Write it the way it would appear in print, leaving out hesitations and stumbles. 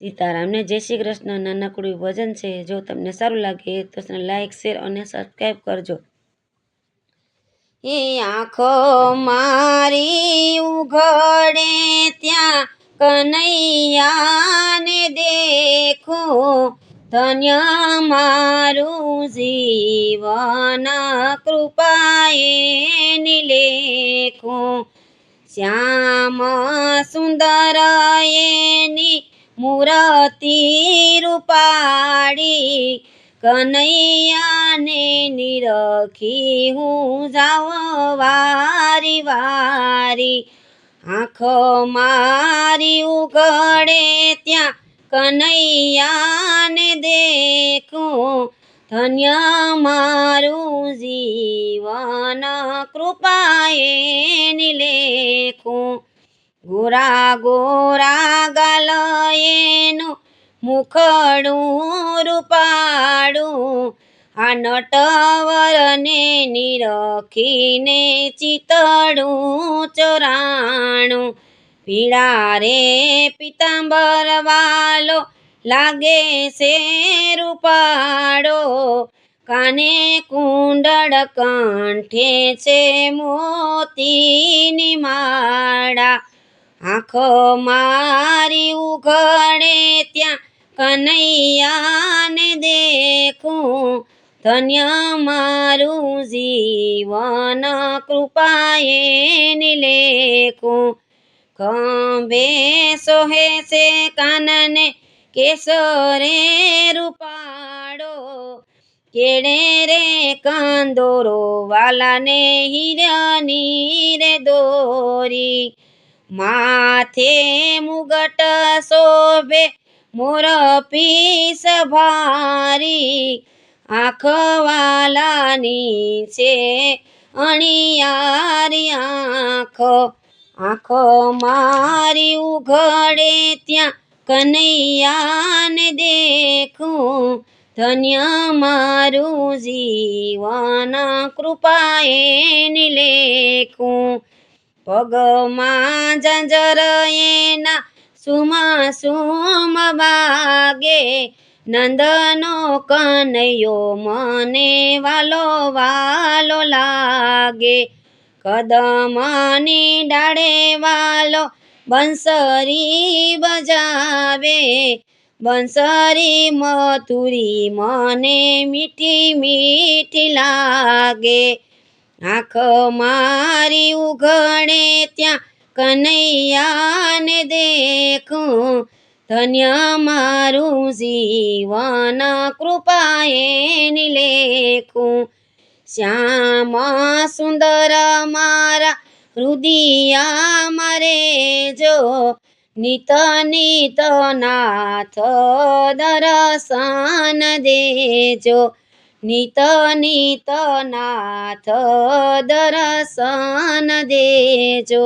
સીતારામને જય શ્રી કૃષ્ણ. નાનકડું ભજન છે. જો તમને સારું લાગે તો લાઈક શેર અને સબસ્ક્રાઈબ કરજો. એ આંખો મારી ઉઘડે ત્યાં કનૈયાને દેખું, ધન્ય મારું જીવન કૃપાએ નિલેખું. શ્યામ સુંદર એની મૂર્તિ રૂપાળી, કનૈયાને નિરખી હું જાઉં વારી વારી. આંખો મારી ઉઘડે ત્યાં કનૈયાને દેખું, ધન્ય મારું જીવન કૃપાએ નિલેખું. ગોરા ગોરા ગાલ એનું મુખડું રૂપાળું, આ નટવરને નિરખીને ચિતડું ચોરાણું. પીળા રે પીતાંબર વાલો લાગે છે રૂપાળો, કાને કુંડળ કંઠે છે મોતીની માળા. આંખો મારી ઉઘડે ત્યાં કનૈયાને દેખું, ધન્ય મારું જીવન કૃપાએ નિલેખું. ખંભે સોહે છે કાનને કેસરે રૂપાળો, કેળે રે કંદોરો વાલાને હીરની રે દોરી. માથે મુગટ શોભે મોર પીસ ભારી, આંખ વાલાની છે અણિયારી આંખો. આંખો મારી ઉઘડે ત્યાં કનૈયાને દેખું, ધન્ય મારું જીવન કૃપાએ નિલેખું. પગમાં ઝાંઝર એના સુમા સુમ વાગે, નંદનો કનૈયો મને વાલો વાલો લાગે. કદમની ડાળે વાલો બંસરી બજાવે, બંસરી મથુરી મને મીઠી મીઠી લાગે. આંખ મારી ઉઘડે ત્યાં કનૈયાને દેખું, ધન્ય મારું જીવન કૃપાએ નિલેખું. શ્યામ સુંદર મારા હૃદયા મારે જો, નિત નિત નાથ દર્શન દેજો. નિત નિત નાથ દર્શન દેજો.